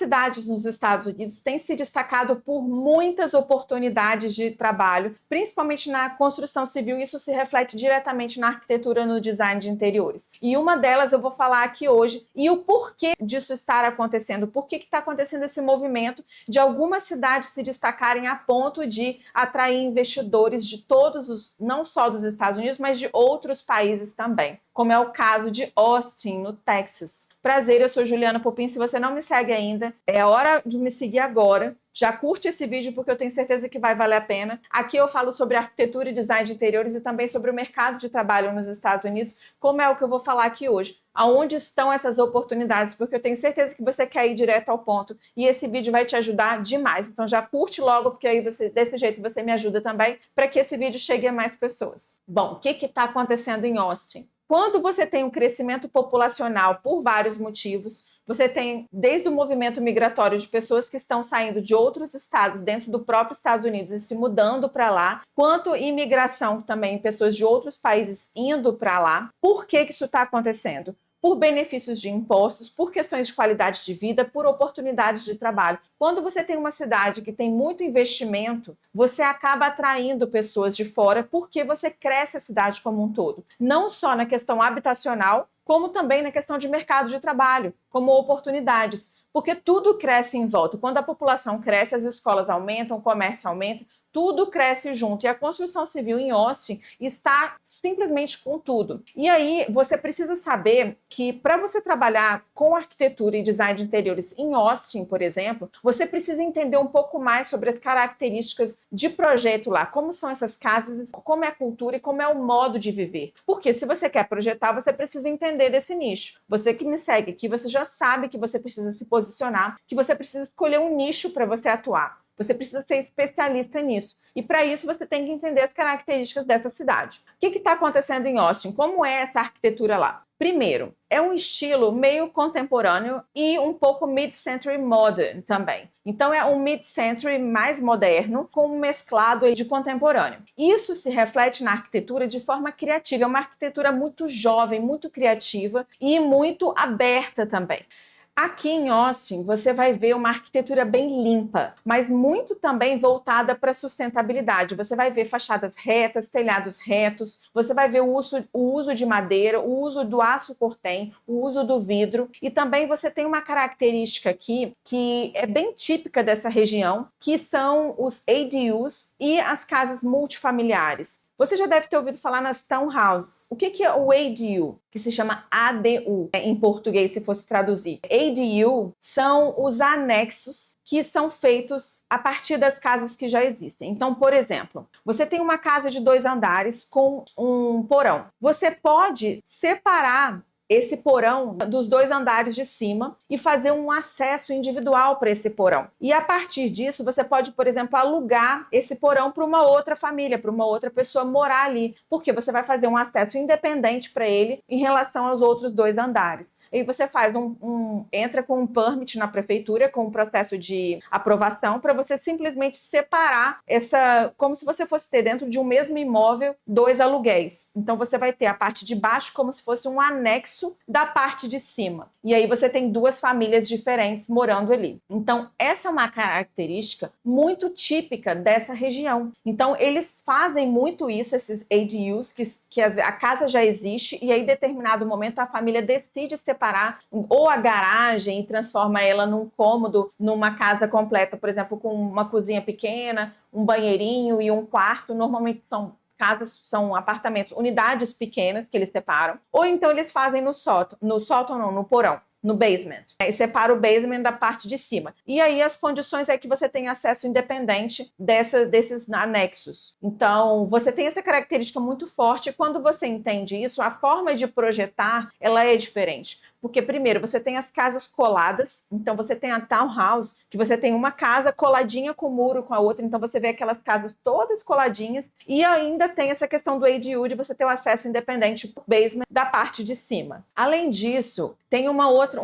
cidades nos Estados Unidos têm se destacado por muitas oportunidades de trabalho, principalmente na construção civil. Isso se reflete diretamente na arquitetura, no design de interiores. E uma delas eu vou falar aqui hoje, e o porquê disso estar acontecendo, por que está acontecendo esse movimento de algumas cidades se destacarem a ponto de atrair investidores de todos os, não só dos Estados Unidos, mas de outros países também, como é o caso de Austin, no Texas. Prazer, eu sou Juliana Popin. Se você não me segue ainda, é hora de me seguir agora. Já curte esse vídeo porque eu tenho certeza que vai valer a pena. Aqui eu falo sobre arquitetura e design de interiores e também sobre o mercado de trabalho nos Estados Unidos, como é o que eu vou falar aqui hoje. Aonde estão essas oportunidades? Porque eu tenho certeza que você quer ir direto ao ponto e esse vídeo vai te ajudar demais. Então já curte logo, porque aí desse jeito você me ajuda também para que esse vídeo chegue a mais pessoas. Bom, o que está acontecendo em Austin? Quando você tem um crescimento populacional por vários motivos, você tem desde o movimento migratório de pessoas que estão saindo de outros estados dentro do próprio Estados Unidos e se mudando para lá, quanto imigração também, pessoas de outros países indo para lá. Por que isso está acontecendo? Por benefícios de impostos, por questões de qualidade de vida, por oportunidades de trabalho. Quando você tem uma cidade que tem muito investimento, você acaba atraindo pessoas de fora porque você cresce a cidade como um todo. Não só na questão habitacional, como também na questão de mercado de trabalho, como oportunidades. Porque tudo cresce em volta. Quando a população cresce, as escolas aumentam, o comércio aumenta, tudo cresce junto. E a construção civil em Austin está simplesmente com tudo. E aí, você precisa saber que para você trabalhar com arquitetura e design de interiores em Austin, por exemplo, você precisa entender um pouco mais sobre as características de projeto lá, como são essas casas, como é a cultura e como é o modo de viver. Porque se você quer projetar, você precisa entender desse nicho. Você que me segue aqui, você já sabe que você precisa se posicionar, que você precisa escolher um nicho para você atuar. Você precisa ser especialista nisso. E para isso você tem que entender as características dessa cidade. O que está acontecendo em Austin? Como é essa arquitetura lá? Primeiro, é um estilo meio contemporâneo e um pouco mid-century modern também. Então é um mid-century mais moderno com um mesclado de contemporâneo. Isso se reflete na arquitetura de forma criativa. É uma arquitetura muito jovem, muito criativa e muito aberta também. Aqui em Austin, você vai ver uma arquitetura bem limpa, mas muito também voltada para a sustentabilidade. Você vai ver fachadas retas, telhados retos, você vai ver o uso de madeira, o uso do aço cortem, o uso do vidro. E também você tem uma característica aqui que é bem típica dessa região, que são os ADUs e as casas multifamiliares. Você já deve ter ouvido falar nas townhouses. O que é o ADU? Que se chama ADU, em português, se fosse traduzir. ADU são os anexos que são feitos a partir das casas que já existem. Então, por exemplo, você tem uma casa de 2 andares com um porão. Você pode separar esse porão dos 2 andares de cima e fazer um acesso individual para esse porão. E a partir disso, você pode, por exemplo, alugar esse porão para uma outra família, para uma outra pessoa morar ali, porque você vai fazer um acesso independente para ele em relação aos outros 2 andares. E você faz entra com um permit na prefeitura, com um processo de aprovação, para você simplesmente separar como se você fosse ter dentro de um mesmo imóvel 2 aluguéis. Então você vai ter a parte de baixo como se fosse um anexo da parte de cima. E aí você tem 2 famílias diferentes morando ali. Então essa é uma característica muito típica dessa região. Então eles fazem muito isso, esses ADUs, que a casa já existe e aí em determinado momento a família decide separar ou a garagem e transforma ela num cômodo, numa casa completa, por exemplo, com uma cozinha pequena, um banheirinho e um quarto. Normalmente são apartamentos, unidades pequenas que eles separam. Ou então eles fazem no sótão não, no porão. No basement. E separa o basement da parte de cima. E aí as condições é que você tem acesso independente desses anexos. Então, você tem essa característica muito forte e quando você entende isso, a forma de projetar, ela é diferente. Porque, primeiro, você tem as casas coladas, então você tem a townhouse, que você tem uma casa coladinha com o muro com a outra, então você vê aquelas casas todas coladinhas, e ainda tem essa questão do ADU, de você ter o acesso independente para o basement da parte de cima. Além disso, tem um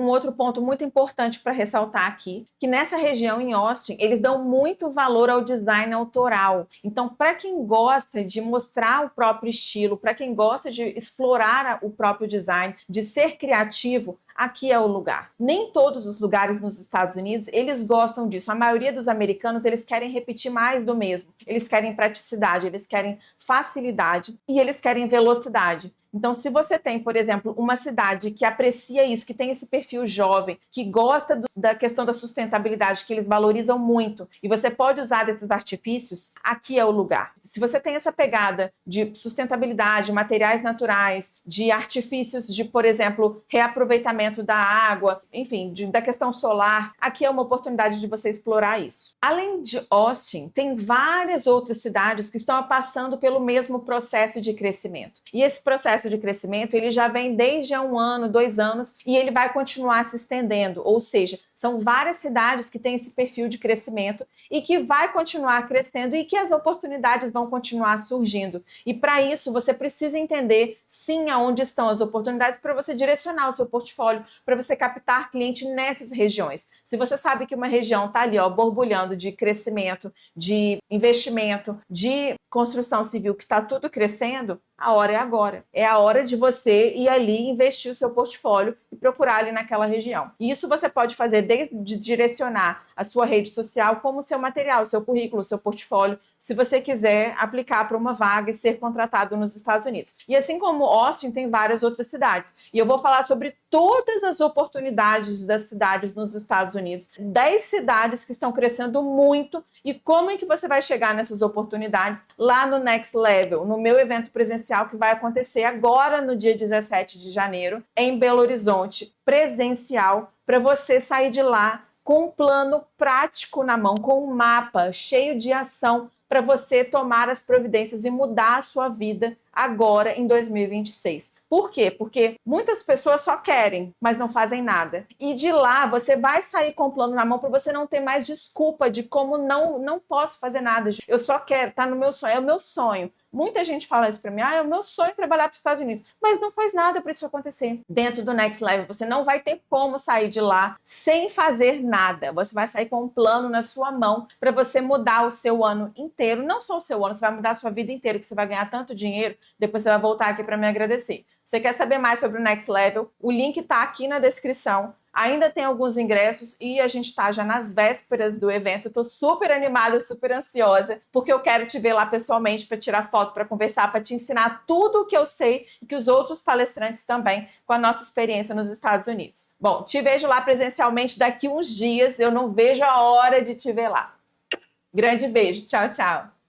outro ponto muito importante para ressaltar aqui, que nessa região em Austin, eles dão muito valor ao design autoral. Então, para quem gosta de mostrar o próprio estilo, para quem gosta de explorar o próprio design, de ser criativo, aqui é o lugar. Nem todos os lugares nos Estados Unidos, eles gostam disso. A maioria dos americanos, eles querem repetir mais do mesmo. Eles querem praticidade, eles querem facilidade e eles querem velocidade. Então, se você tem, por exemplo, uma cidade que aprecia isso, que tem esse perfil jovem, que gosta da questão da sustentabilidade, que eles valorizam muito, e você pode usar desses artifícios, aqui é o lugar. Se você tem essa pegada de sustentabilidade, materiais naturais, de artifícios de, por exemplo, reaproveitamento da água, enfim, da questão solar, aqui é uma oportunidade de você explorar isso. Além de Austin, tem várias outras cidades que estão passando pelo mesmo processo de crescimento. E esse processo de crescimento, ele já vem desde há 1 ano, 2 anos, e ele vai continuar se estendendo, ou seja, são várias cidades que têm esse perfil de crescimento e que vai continuar crescendo e que as oportunidades vão continuar surgindo. E para isso, você precisa entender, sim, aonde estão as oportunidades para você direcionar o seu portfólio, para você captar cliente nessas regiões. Se você sabe que uma região está ali, ó, borbulhando de crescimento, de investimento, de construção civil, que está tudo crescendo, a hora é agora. É a hora de você ir ali, investir o seu portfólio e procurar ali naquela região. E isso você pode fazer desde direcionar a sua rede social como o seu material, o seu currículo, o seu portfólio, se você quiser aplicar para uma vaga e ser contratado nos Estados Unidos. E assim como Austin, tem várias outras cidades. E eu vou falar sobre todas as oportunidades das cidades nos Estados Unidos. 10 cidades que estão crescendo muito e como é que você vai chegar nessas oportunidades lá no Next Level, no meu evento presencial que vai acontecer agora no dia 17 de janeiro, em Belo Horizonte, presencial, para você sair de lá com um plano prático na mão, com um mapa cheio de ação para você tomar as providências e mudar a sua vida agora em 2026. Por quê? Porque muitas pessoas só querem, mas não fazem nada. E de lá você vai sair com o plano na mão para você não ter mais desculpa de como não posso fazer nada. Eu só quero, tá no meu sonho, é o meu sonho. Muita gente fala isso para mim, é o meu sonho trabalhar para os Estados Unidos, mas não faz nada para isso acontecer. Dentro do Next Level, você não vai ter como sair de lá sem fazer nada. Você vai sair com um plano na sua mão para você mudar o seu ano inteiro, não só o seu ano, você vai mudar a sua vida inteira, que você vai ganhar tanto dinheiro, depois você vai voltar aqui para me agradecer. Você quer saber mais sobre o Next Level? O link está aqui na descrição. Ainda tem alguns ingressos e a gente está já nas vésperas do evento. Estou super animada, super ansiosa, porque eu quero te ver lá pessoalmente para tirar foto, para conversar, para te ensinar tudo o que eu sei e que os outros palestrantes também, com a nossa experiência nos Estados Unidos. Bom, te vejo lá presencialmente daqui uns dias. Eu não vejo a hora de te ver lá. Grande beijo. Tchau, tchau.